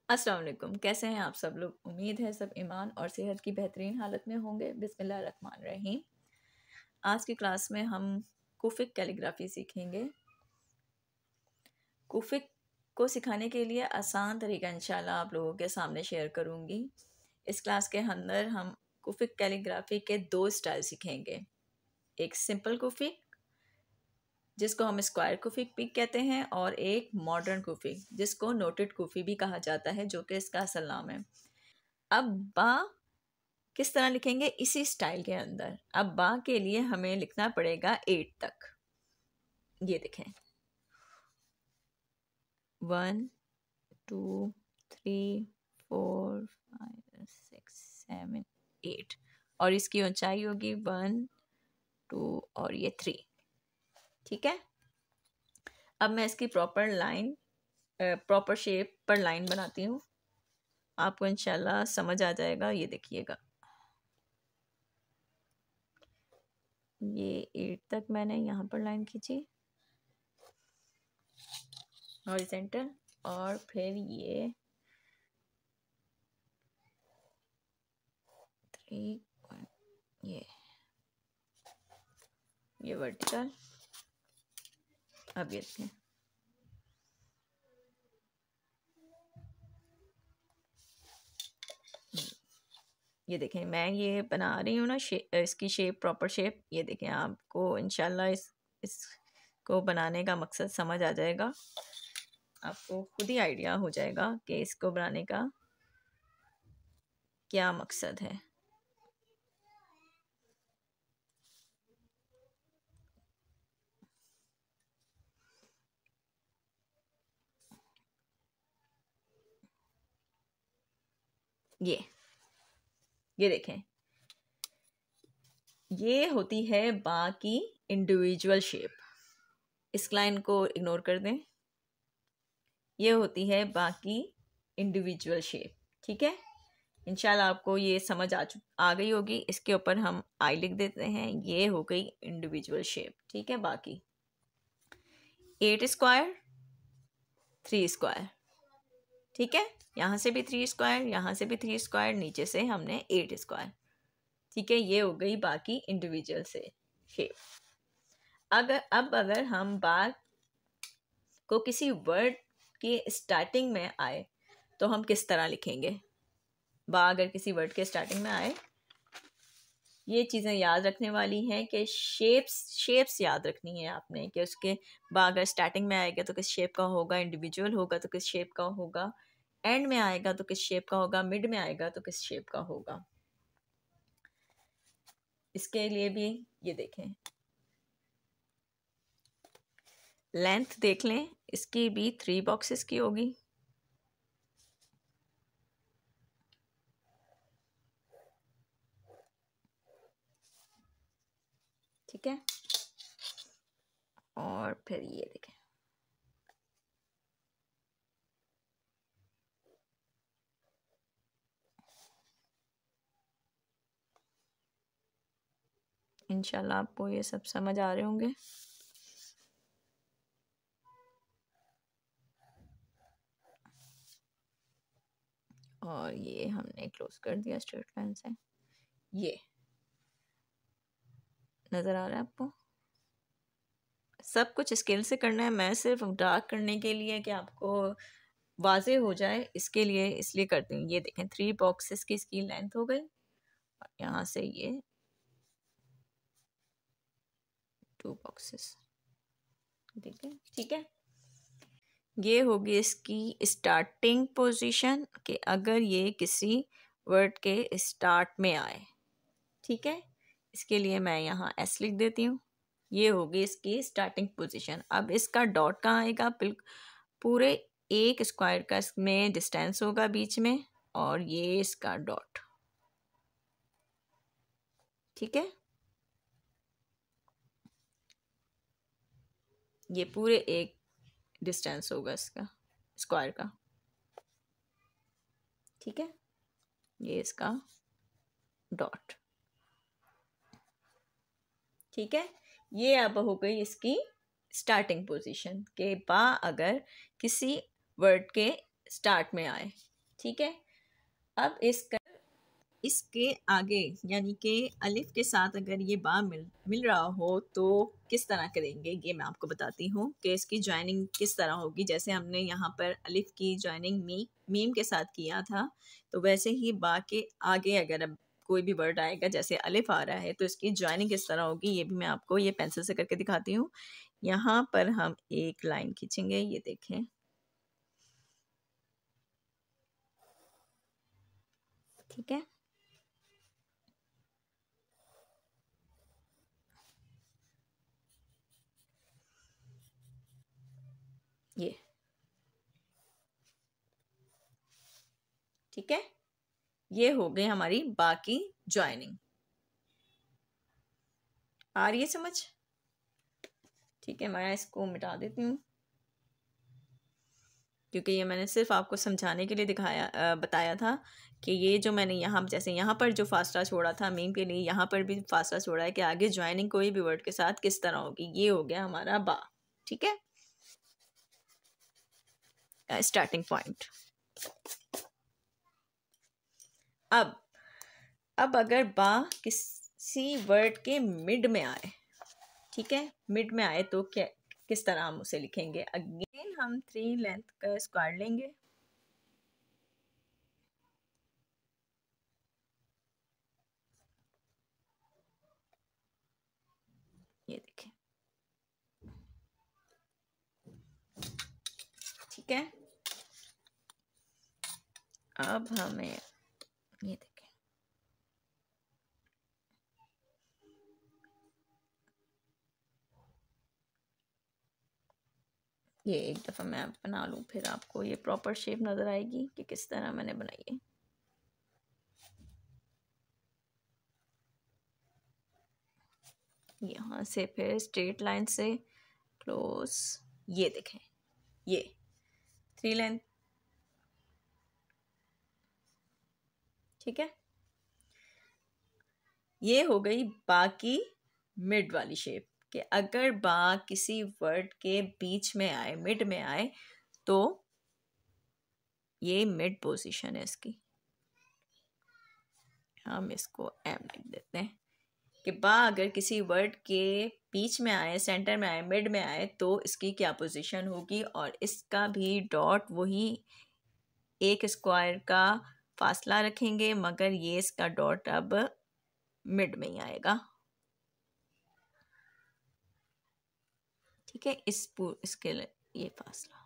अस्सलाम वालेकुम। कैसे हैं आप सब लोग? उम्मीद है सब ईमान और सेहत की बेहतरीन हालत में होंगे। बिस्मिल्लाह रहमान रहीम। आज की क्लास में हम कुफिक कैलीग्राफी सीखेंगे। कुफिक को सिखाने के लिए आसान तरीका इंशाल्लाह आप लोगों के सामने शेयर करूंगी। इस क्लास के अंदर हम कुफिक कैलीग्राफी के 2 स्टाइल सीखेंगे। एक सिंपल कुफिक जिसको हम स्क्वायर कुफिक भी कहते हैं, और एक मॉडर्न कुफिक जिसको नोटेड कुफी भी कहा जाता है, जो कि इसका असल नाम है। अब बा किस तरह लिखेंगे? इसी स्टाइल के अंदर। अब बा के लिए हमें लिखना पड़ेगा 8 तक। ये देखें, 1 2 3 4 5 6 7 8, और इसकी ऊंचाई होगी 1 2 और ये 3। ठीक है। अब मैं इसकी प्रॉपर शेप पर लाइन बनाती हूँ, आपको इंशाल्लाह समझ आ जाएगा। ये देखिएगा, ये 8 तक मैंने यहाँ पर लाइन खींची हॉरिजॉन्टल, और फिर ये 3 1, ये वर्टिकल। अब ये देखें, ये देखें मैं ये बना रही हूँ ना इसकी शेप, प्रॉपर शेप। ये देखें, आपको इंशाल्लाह इसको बनाने का मकसद समझ आ जाएगा। आपको खुद ही आइडिया हो जाएगा कि इसको बनाने का क्या मकसद है। ये देखें, ये होती है बा की इंडिविजुअल शेप। इस लाइन को इग्नोर कर दें। ये होती है बा की इंडिविजुअल शेप। ठीक है। इंशाल्लाह आपको ये समझ आ गई होगी। इसके ऊपर हम आई लिख देते हैं। ये हो गई इंडिविजुअल शेप। ठीक है। बाकी 8 स्क्वायर 3 स्क्वायर। ठीक है। यहाँ से भी 3 स्क्वायर, यहाँ से भी 3 स्क्वायर, नीचे से हमने 8 स्क्वायर। ठीक है। ये हो गई बाकी इंडिविजुअल से शेप। अगर हम बार को किसी वर्ड के स्टार्टिंग में आए तो हम किस तरह लिखेंगे? बा अगर किसी वर्ड के स्टार्टिंग में आए, ये चीज़ें याद रखने वाली हैं कि शेप्स याद रखनी है आपने, कि उसके बा अगर स्टार्टिंग में आएगा तो किस शेप का होगा, इंडिविजुअल होगा तो किस शेप का होगा, एंड में आएगा तो किस शेप का होगा, मिड में आएगा तो किस शेप का होगा। इसके लिए भी ये देखें, लेंथ देख लें, इसकी भी 3 बॉक्सेस की होगी। ठीक है। और फिर ये देखें, इंशाल्लाह आपको ये सब समझ आ रहे होंगे। और ये हमने क्लोज कर दिया स्ट्रेट लाइन से। ये नज़र आ रहा है आपको? सब कुछ स्केल से करना है। मैं सिर्फ डार्क करने के लिए कि आपको वाजे हो जाए, इसके लिए इसलिए करती हूँ। ये देखें, 3 बॉक्सेस की इसकी लेंथ हो गई, और यहाँ से ये 2 बॉक्सेस। ठीक है। ठीक है। ये होगी इसकी स्टार्टिंग पोजीशन, कि अगर ये किसी वर्ड के स्टार्ट में आए। ठीक है। इसके लिए मैं यहाँ एस लिख देती हूँ। ये होगी इसकी स्टार्टिंग पोजीशन। अब इसका डॉट कहाँ आएगा? पूरे 1 स्क्वायर का इसमें डिस्टेंस होगा बीच में, और ये इसका डॉट। ठीक है। ये पूरे 1 डिस्टेंस होगा इसका स्क्वायर का। ठीक है। ये इसका डॉट। ठीक है। ये अब हो गई इसकी स्टार्टिंग पोजीशन, के बा अगर किसी वर्ड के स्टार्ट में आए। ठीक है। अब इसके आगे यानी कि अलिफ के साथ अगर ये बा मिल रहा हो तो किस तरह करेंगे, ये मैं आपको बताती हूँ कि इसकी ज्वाइनिंग किस तरह होगी। जैसे हमने यहाँ पर अलिफ की ज्वाइनिंग मीम के साथ किया था, तो वैसे ही बा के आगे अगर अब कोई भी वर्ड आएगा जैसे अलिफ आ रहा है तो इसकी ज्वाइनिंग किस तरह होगी, ये भी मैं आपको ये पेंसिल से करके दिखाती हूँ। यहाँ पर हम एक लाइन खींचेंगे, ये देखें, ठीक है। ये ठीक है, ये हो गई हमारी बाकी ज्वाइनिंग। आ रही है समझ? ठीक है, मैं इसको मिटा देती हूँ क्योंकि ये मैंने सिर्फ आपको समझाने के लिए बताया था कि ये जो मैंने यहाँ जैसे यहाँ पर जो फासला छोड़ा था मीम के लिए, यहाँ पर भी फासला छोड़ा है कि आगे ज्वाइनिंग कोई भी वर्ड के साथ किस तरह होगी। ये हो गया हमारा बा, ठीक है, स्टार्टिंग पॉइंट। अब अगर बा किसी वर्ड के मिड में आए, ठीक है, मिड में आए तो क्या किस तरह हम उसे लिखेंगे। अगेन हम 3 लेंथ का स्क्वायर लेंगे, ये देखें, ठीक है। अब हमें ये देखें, ये एक दफ़ा मैं बना लूँ फिर आपको ये प्रॉपर शेप नज़र आएगी कि किस तरह मैंने बनाई है। यहाँ से फिर स्ट्रेट लाइन से क्लोज, ये देखें, ये 3 लेंथ, ठीक है। ये हो गई बाकी मिड वाली शेप कि अगर बा किसी वर्ड के बीच में आए, मिड में आए, तो ये मिड पोजीशन है इसकी। हम इसको एम लिख देते हैं कि बा अगर किसी वर्ड के बीच में आए, सेंटर में आए, मिड में आए तो इसकी क्या पोजीशन होगी। और इसका भी डॉट वही एक स्क्वायर का फासला रखेंगे, मगर ये इसका डॉट अब मिड में ही आएगा, ठीक है। इसके लिए ये फासला,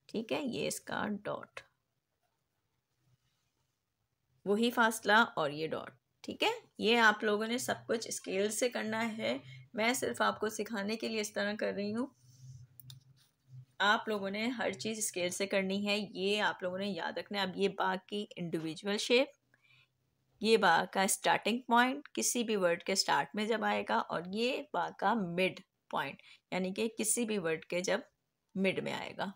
ठीक है, ये इसका डॉट, वही फासला और ये डॉट, ठीक है। ये आप लोगों ने सब कुछ स्केल से करना है, मैं सिर्फ आपको सिखाने के लिए इस तरह कर रही हूँ। आप लोगों ने हर चीज़ स्केल से करनी है, ये आप लोगों ने याद रखना है। अब ये बा की इंडिविजुअल शेप, ये बा का स्टार्टिंग पॉइंट किसी भी वर्ड के स्टार्ट में जब आएगा, और ये बा का मिड पॉइंट यानी कि किसी भी वर्ड के जब मिड में आएगा।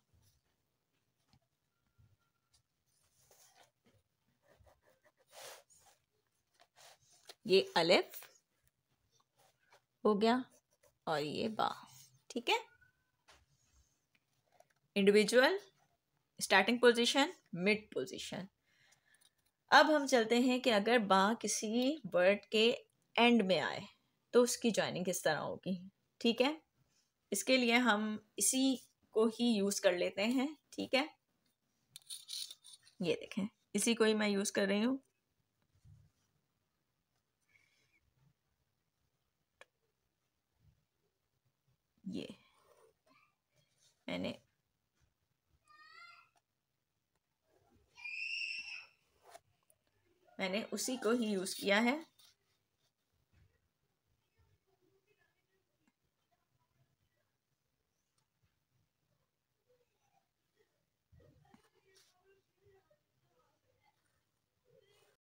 ये अलिफ हो गया और ये बा, ठीक है। Individual, starting position, mid position. अब हम चलते हैं कि अगर बा किसी वर्ड के एंड में आए तो उसकी ज्वाइनिंग किस तरह होगी, ठीक है। इसके लिए हम इसी को ही यूज़ कर लेते हैं, ठीक है। ये देखें, इसी को ही मैं यूज़ कर रही हूँ। ये मैंने उसी को ही यूज़ किया है।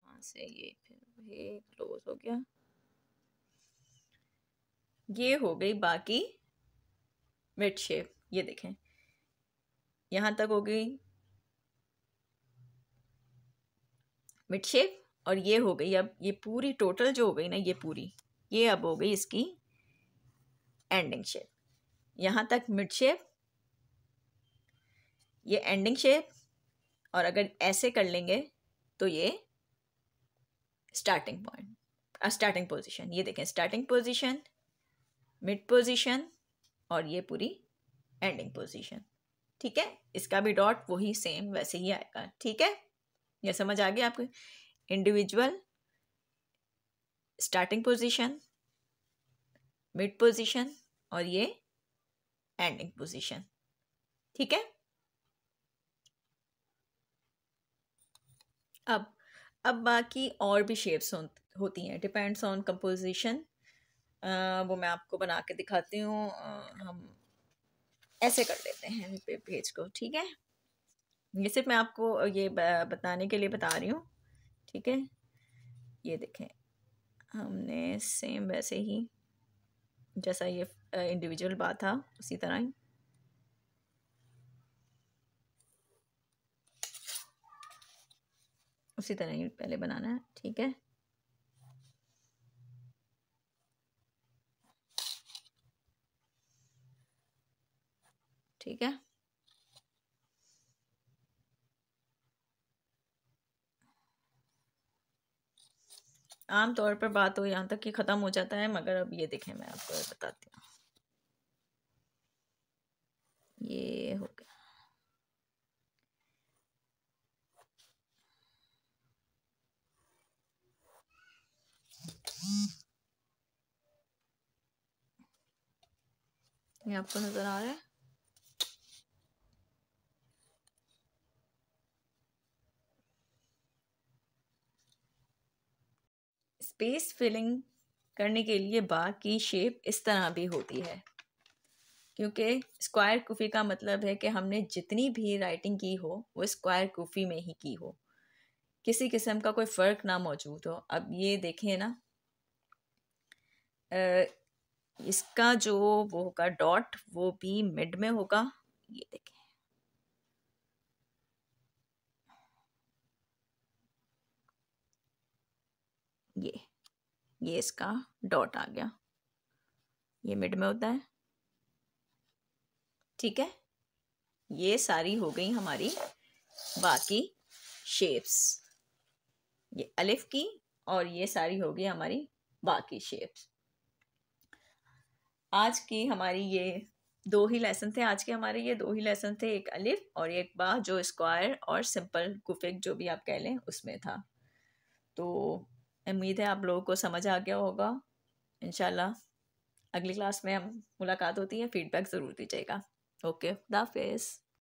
वहाँ से ये फिर ये क्लोज हो गया, ये हो गई बाकी मिड शेप। ये देखें, यहाँ तक हो गई मिड शेप, और ये हो गई अब ये पूरी टोटल जो हो गई ना, ये पूरी, ये अब हो गई इसकी एंडिंग शेप। यहाँ तक मिड शेप, ये एंडिंग शेप, और अगर ऐसे कर लेंगे तो ये स्टार्टिंग पॉइंट, स्टार्टिंग पोजीशन, ये देखें स्टार्टिंग पोजीशन, मिड पोजीशन और ये पूरी एंडिंग पोजीशन। ठीक है, इसका भी डॉट वही सेम वैसे ही आएगा। ठीक है, ये समझ आ गया आपको? Individual, starting position, mid position और ये एंडिंग पोजीशन। ठीक है, अब बाकी और भी शेप्स होती हैं, डिपेंड्स ऑन कंपोजिशन। वो मैं आपको बना के दिखाती हूँ। हम ऐसे कर लेते हैं पेज को। ठीक है, ये सिर्फ मैं आपको ये बताने के लिए बता रही हूँ। ठीक है, ये देखें हमने सेम वैसे ही जैसा ये इंडिविजुअल बात था उसी तरह ही पहले बनाना है। ठीक है, ठीक है, आमतौर पर बात तो यहाँ तक कि ख़त्म हो जाता है, मगर अब ये देखें मैं आपको बताती हूँ। ये हो गया, ये आपको नज़र आ रहा है? स्पेस फिलिंग करने के लिए बार की शेप इस तरह भी होती है, क्योंकि स्क्वायर कुफी का मतलब है कि हमने जितनी भी राइटिंग की हो वो स्क्वायर कुफी में ही की हो, किसी किस्म का कोई फ़र्क ना मौजूद हो। अब ये देखें ना, इसका जो वो होगा डॉट वो भी मिड में होगा। ये देखें, ये इसका डॉट आ गया, ये मिड में होता है। ठीक है, ये सारी हो गई हमारी बाकी शेप्स, ये अलिफ की, और ये सारी होगी हमारी बाकी शेप्स। आज की हमारी ये दो ही लेसन थे, एक अलिफ और एक बा, जो स्क्वायर और सिंपल कुफिक जो भी आप कह लें उसमें था। तो उम्मीद है आप लोगों को समझ आ गया होगा। इंशाल्लाह अगली क्लास में हम मुलाकात होती है, फीडबैक ज़रूर दीजिएगा। ओके, खुदा हाफिज़।